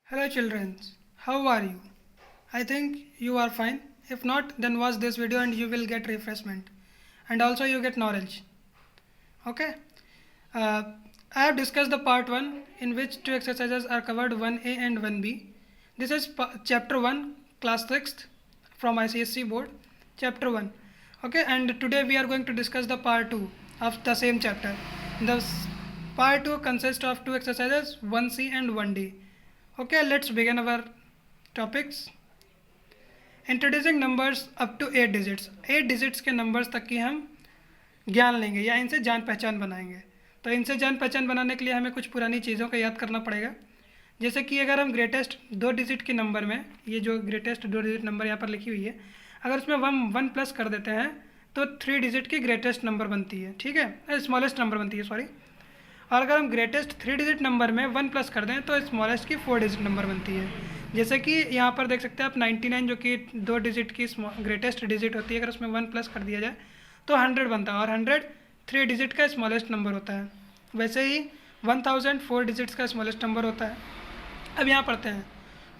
Hello children, how are you? I think you are fine. If not, then watch this video and you will get refreshment and also you get knowledge. Okay? Uh, I have discussed the part 1 in which two exercises are covered 1A and 1B. This is chapter 1 class 6th from ICSE board chapter 1. Okay, and today we are going to discuss the part 2 of the same chapter. The part 2 consists of two exercises 1C and 1D. Okay, let's begin our topics. Introducing numbers up to 8 digits. 8 digits के numbers तक की हम ज्ञान लेंगे या इनसे जान पहचान बनाएंगे। तो इनसे जान पहचान बनाने के लिए हमें कुछ पुरानी चीज़ों का याद करना पड़ेगा। जैसे कि अगर हम ग्रेटेस्ट 2 डिजिट के नंबर में, ये जो ग्रेटेस्ट 2 डिजिट नंबर यहाँ पर लिखी हुई है, अगर उसमें वन प्लस कर देते हैं तो 3 डिजिट की ग्रेटेस्ट नंबर बनती है। ठीक है, स्मॉलेस्ट नंबर बनती है, सॉरी। और अगर हम ग्रेटेस्ट 3 डिजिट नंबर में 1 प्लस कर दें तो स्मॉलेस्ट की 4 डिजिट नंबर बनती है। जैसे कि यहाँ पर देख सकते हैं आप 99 जो कि 2 डिजिट की ग्रेटेस्ट डिजिट होती है, अगर उसमें 1 प्लस कर दिया जाए तो 100 बनता है और 100 3 डिजिट का स्मॉलेस्ट नंबर होता है। वैसे ही 1000 4 डिजिट्स का स्मॉलेस्ट नंबर होता है। अब यहाँ पढ़ते हैं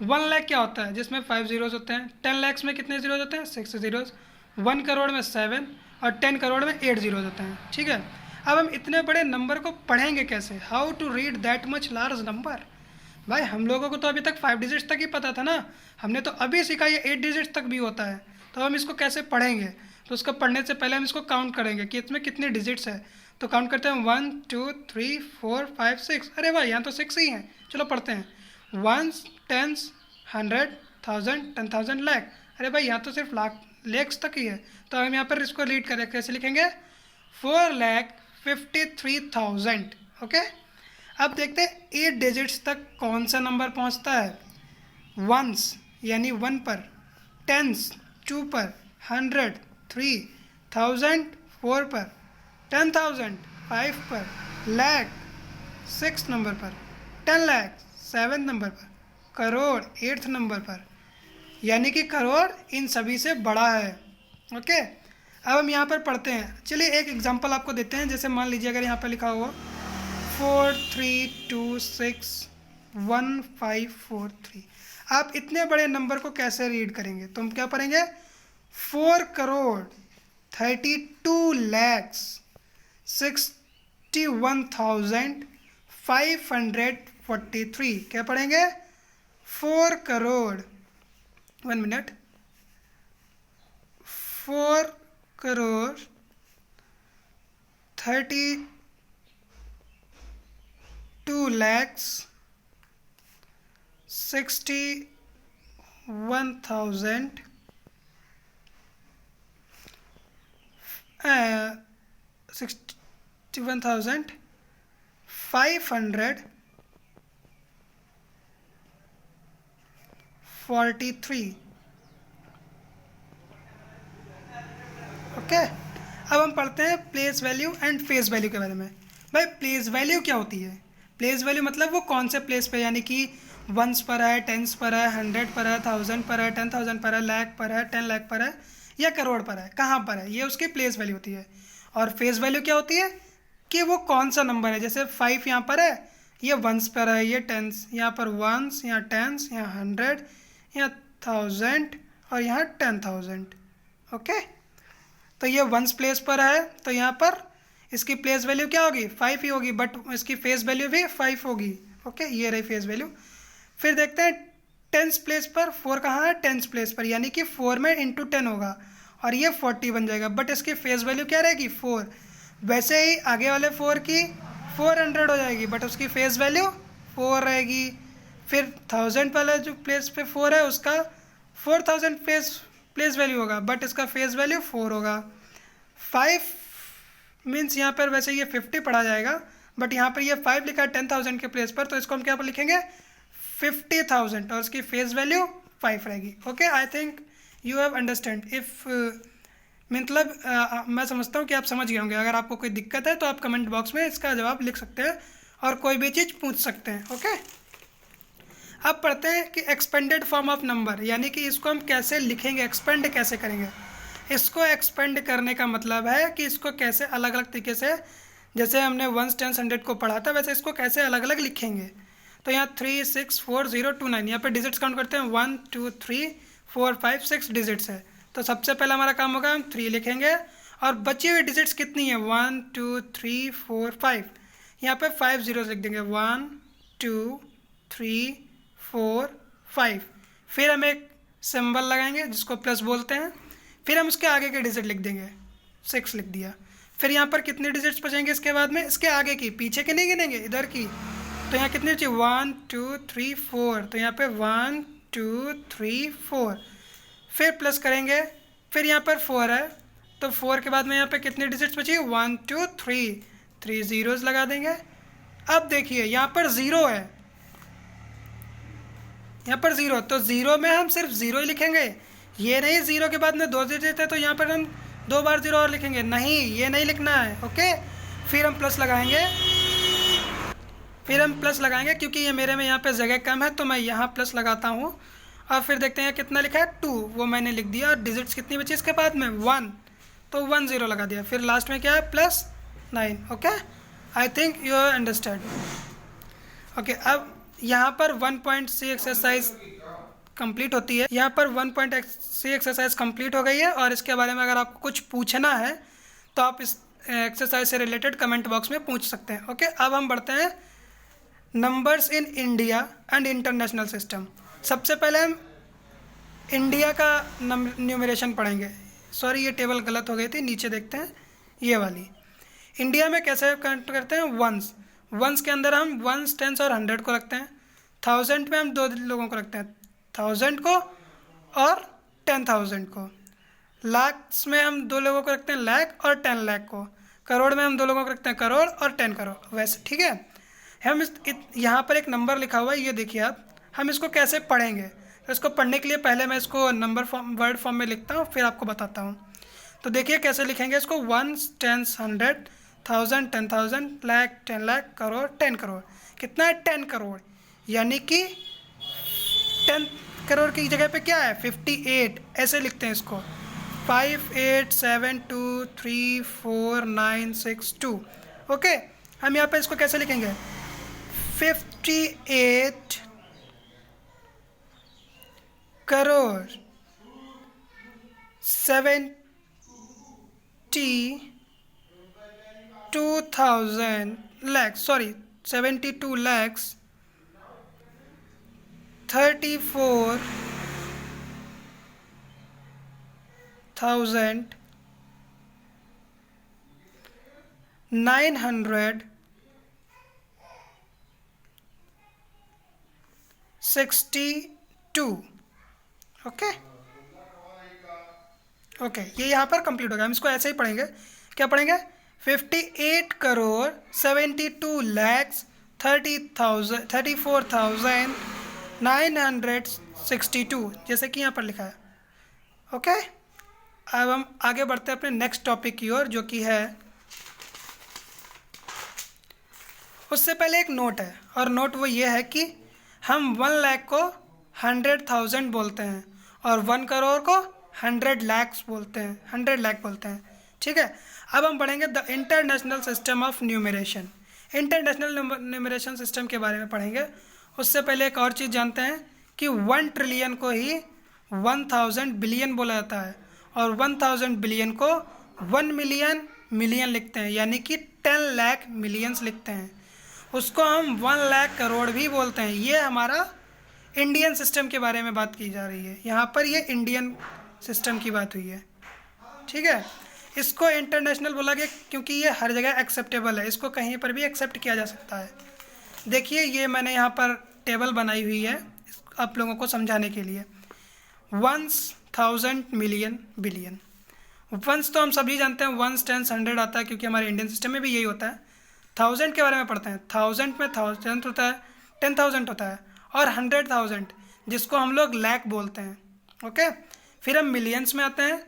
1 लाख क्या होता है, जिसमें 5 जीरोज़ होते हैं। 10 लैक्स में कितने जीरोज़ होते हैं? 6 जीरोज़। 1 करोड़ में 7 और 10 करोड़ में 8 जीरोज़ होते हैं। ठीक है, अब हम इतने बड़े नंबर को पढ़ेंगे कैसे? How to read that much large number. भाई हम लोगों को तो अभी तक 5 डिजिट्स तक ही पता था ना, हमने तो अभी सीखा ये 8 डिजिट्स तक भी होता है। तो हम इसको कैसे पढ़ेंगे? तो उसको पढ़ने से पहले हम इसको काउंट करेंगे कि इसमें कितने डिजिट्स है। तो काउंट करते हैं 1 2 3 4 5 6। अरे भाई यहाँ तो 6 ही हैं। चलो पढ़ते हैं 1s 10s 100 1000 10,000 लाख। अरे भाई यहाँ तो सिर्फ लैक्स तक ही है। तो हम यहाँ पर इसको रीड करें, कैसे लिखेंगे? 4,53,000। ओके, अब देखते हैं 8 डिजिट्स तक कौन सा नंबर पहुंचता है। 1s यानी 1 पर, 10s 2 पर, 100 3, 1000 4 पर, 10,000 5 पर, लाख 6 नंबर पर, 10 लाख 7 नंबर पर, करोड़ 8th नंबर पर। यानी कि करोड़ इन सभी से बड़ा है। ओके, अब हम यहाँ पर पढ़ते हैं। चलिए एक एग्जांपल आपको देते हैं। जैसे मान लीजिए अगर यहाँ पर लिखा हुआ 43261543, आप इतने बड़े नंबर को कैसे रीड करेंगे? तो हम क्या पढ़ेंगे? 4 करोड़ 32 लैक्स 61,543। क्या पढ़ेंगे? 4 करोड़ 1 मिनट 4 करोड़ 32 लैक्स 61,000 543। ओके, अब हम पढ़ते हैं place value and face value के बारे में। भाई प्लेस वैल्यू क्या होती है? प्लेस वैल्यू मतलब वो कौन से प्लेस पे, यानी कि 1s पर है, 10s पर है, 100 पर है, 1000 पर है, 10,000 पर है, लाख पर है, 10 लाख पर है या करोड़ पर है, कहाँ पर है, ये उसकी प्लेस वैल्यू होती है। और फेस वैल्यू क्या होती है कि वो कौन सा नंबर है। जैसे 5 यहाँ पर है, ये 1s पर है, ये 10s, यहाँ पर 1s, यहाँ 10s, यहाँ 100, यहाँ 1000 और यहाँ 10,000। ओके, तो ये 1s प्लेस पर है तो यहाँ पर इसकी प्लेस वैल्यू क्या होगी? 5 ही होगी, बट इसकी फेस वैल्यू भी 5 होगी। ओके, ये रही फेस वैल्यू। फिर देखते हैं 10s प्लेस पर 4 कहाँ है? 10s प्लेस पर, यानी कि 4 में इंटू 10 होगा और ये 40 बन जाएगा, बट इसकी फेस वैल्यू क्या रहेगी? 4। वैसे ही आगे वाले 4 की 400 हो जाएगी, बट उसकी फेस वैल्यू 4 रहेगी। फिर 1000 वाले जो प्लेस पे 4 है उसका 4000 प्लेस वैल्यू होगा, बट इसका फेस वैल्यू 4 होगा। 5 मीन्स यहाँ पर वैसे ये 50 पढ़ा जाएगा, बट यहाँ पर ये 5 लिखा है 10,000 के प्लेस पर, तो इसको हम क्या पर लिखेंगे? 50,000 और उसकी फेस वैल्यू 5 रहेगी। Okay, I think you have understand. If मतलब मैं समझता हूँ कि आप समझ गए होंगे। अगर आपको कोई दिक्कत है तो आप कमेंट बॉक्स में इसका जवाब लिख सकते हैं और कोई भी चीज़ पूछ सकते हैं। ओके, अब पढ़ते हैं कि एक्सपेंडेड फॉर्म ऑफ नंबर, यानी कि इसको हम कैसे लिखेंगे, एक्सपेंड कैसे करेंगे। इसको एक्सपेंड करने का मतलब है कि इसको कैसे अलग अलग तरीके से, जैसे हमने 1s 10s 100 को पढ़ा था, वैसे इसको कैसे अलग अलग लिखेंगे। तो यहाँ 364029 यहाँ पे डिजिट्स काउंट करते हैं 1 2 3 4 5 6 डिजिट्स है। तो सबसे पहला हमारा काम होगा हम 3 लिखेंगे और बची हुई डिजिट्स कितनी है 1 2 3 4 5 यहाँ पे 5 जीरोस लिख देंगे 1 2 3 4 5। फिर हम एक सिंबल लगाएंगे जिसको प्लस बोलते हैं। फिर हम उसके आगे के डिजिट लिख देंगे 6 लिख दिया। फिर यहाँ पर कितने डिजिट्स बचेंगे इसके बाद में इसके आगे की, पीछे के नहीं गिनेंगे इधर की। तो यहाँ कितनी बची 1 2 3 4 तो यहाँ पे 1 2 3 4। फिर प्लस करेंगे फिर यहाँ पर 4 है तो 4 के बाद में यहाँ पे कितनी डिजिट्स बची 1 2 3 जीरोस लगा देंगे। अब देखिए यहाँ पर ज़ीरो है, यहाँ पर ज़ीरो तो ज़ीरो में हम सिर्फ ज़ीरो ही लिखेंगे। ये नहीं ज़ीरो के बाद में 2 डिजिट है तो यहाँ पर हम 2 बार ज़ीरो और लिखेंगे, नहीं ये नहीं लिखना है। ओके फिर हम प्लस लगाएंगे क्योंकि ये मेरे में यहाँ पे जगह कम है तो मैं यहाँ प्लस लगाता हूँ। और फिर देखते हैं कितना लिखा है 2 वो मैंने लिख दिया और डिजिट्स कितनी बची इसके बाद में 1 तो 1 0 लगा दिया। फिर लास्ट में क्या है +9। Okay I think you understand. Okay अब यहाँ पर 1.c एक्सरसाइज कंप्लीट होती है। यहाँ पर 1.c एक्सरसाइज कंप्लीट हो गई है और इसके बारे में अगर आपको कुछ पूछना है तो आप इस एक्सरसाइज से रिलेटेड कमेंट बॉक्स में पूछ सकते हैं। ओके अब हम बढ़ते हैं numbers in India and international system. सबसे पहले हम इंडिया का न्यूमरेशन पढ़ेंगे। सॉरी ये टेबल गलत हो गई थी, नीचे देखते हैं ये वाली। इंडिया में कैसे काउंट करते हैं वंस के अंदर हम वंस टेंस और 100 को रखते हैं। 1000 में हम 2 लोगों को रखते हैं, 1000 को और 10,000 को। लाख्स में हम 2 लोगों को रखते हैं लाख और 10 लाख को। करोड़ में हम 2 लोगों को रखते हैं करोड़ और 10 करोड़। वैसे ठीक है हम यहाँ पर एक नंबर लिखा हुआ है ये देखिए आप, हम इसको कैसे पढ़ेंगे। तो इसको पढ़ने के लिए पहले मैं इसको नंबर फॉर्म वर्ड फॉर्म में लिखता हूँ फिर आपको बताता हूँ। तो देखिए कैसे लिखेंगे इसको, वंस टेंस 100 1000 10,000 लाख 10 लाख करोड़ 10 करोड़। कितना है 10 करोड़, यानी कि 10 करोड़ की जगह पे क्या है 58। ऐसे लिखते हैं इसको 5 8 7 2 3 4 9 6 2। ओके हम यहाँ पे इसको कैसे लिखेंगे 58 करोड़ 72 lakhs 34,962। ओके ये यहाँ पर कंप्लीट हो गया। हम इसको ऐसे ही पढ़ेंगे, क्या पढ़ेंगे 58 करोड़ 72 lakhs 34,962 जैसे कि यहाँ पर लिखा है। ओके अब हम आगे बढ़ते हैं अपने नेक्स्ट टॉपिक की ओर जो कि है, उससे पहले एक नोट है और नोट वो ये है कि हम 1 लाख को 100,000 बोलते हैं और 1 करोड़ को 100 lakhs बोलते हैं, 100 लाख बोलते हैं। ठीक है अब हम पढ़ेंगे the international system of numeration. International numeration system के बारे में पढ़ेंगे। उससे पहले एक और चीज़ जानते हैं कि 1 ट्रिलियन को ही 1000 बिलियन बोला जाता है और 1000 बिलियन को 1 मिलियन लिखते हैं, यानी कि 10 लाख मिलियंस लिखते हैं। उसको हम 1 लाख करोड़ भी बोलते हैं। ये हमारा इंडियन सिस्टम के बारे में बात की जा रही है, यहाँ पर ये इंडियन सिस्टम की बात हुई है। ठीक है इसको इंटरनेशनल बोला गया क्योंकि ये हर जगह एक्सेप्टेबल है, इसको कहीं पर भी एक्सेप्ट किया जा सकता है। देखिए ये मैंने यहाँ पर टेबल बनाई हुई है आप लोगों को समझाने के लिए। Once 1000 million billion. वंस तो हम सभी जानते हैं, वंस टेंस 100 आता है क्योंकि हमारे इंडियन सिस्टम में भी यही होता है। 1000 के बारे में पढ़ते हैं, 1000 में 1000 होता है, 10,000 होता है और 100,000 जिसको हम लोग लाख बोलते हैं। ओके फिर हम मिलियंस में आते हैं।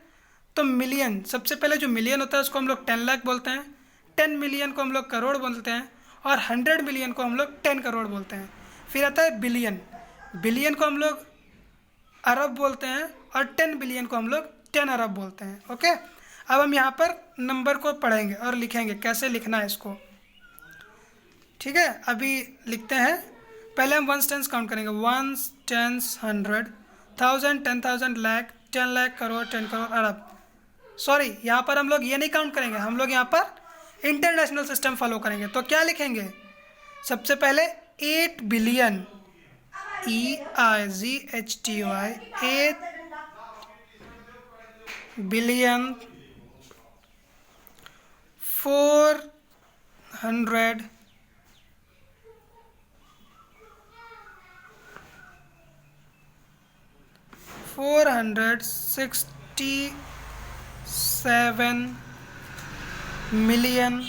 तो मिलियन सबसे पहले जो मिलियन होता है उसको हम लोग 10 लाख बोलते हैं, 10 मिलियन को हम लोग करोड़ बोलते हैं और 100 मिलियन को हम लोग 10 करोड़ बोलते हैं। फिर आता है बिलियन, बिलियन को हम लोग अरब बोलते हैं और 10 बिलियन को हम लोग 10 अरब बोलते हैं। ओके अब हम यहाँ पर नंबर को पढ़ेंगे और लिखेंगे कैसे लिखना है इसको। ठीक है अभी लिखते हैं पहले हम वंस टेंस काउंट करेंगे, वंस टेंस 100, 1000 10,000 लाख, 10 लाख करोड़, 10 करोड़ अरब। सॉरी, यहाँ पर हम लोग ये नहीं काउंट करेंगे, हम लोग यहाँ पर इंटरनेशनल सिस्टम फॉलो करेंगे। तो क्या लिखेंगे, सबसे पहले 8 billion, EIGHTY, 8 billion 400 467 million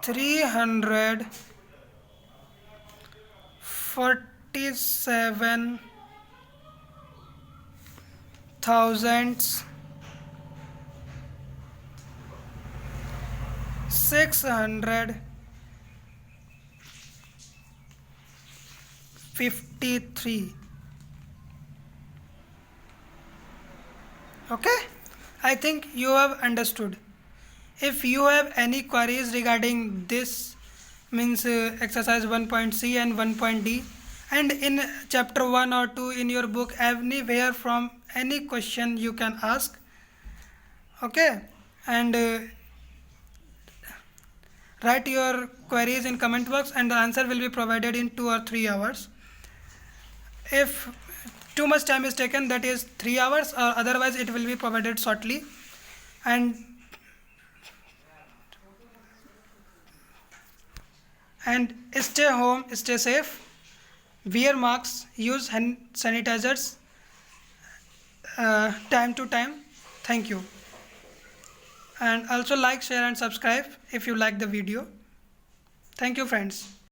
347,653 Okay, I think you have understood. If you have any queries regarding this, means exercise 1.C and 1.D, and in chapter 1 or 2 in your book, anywhere from any question you can ask. Okay, and write your queries in comment box and the answer will be provided in 2 or 3 hours. If too much time is taken, that is 3 hours, or otherwise it will be provided shortly. And stay home, stay safe, wear masks, use hand sanitizers time to time. Thank you. And also like, share and subscribe if you like the video. Thank you, friends.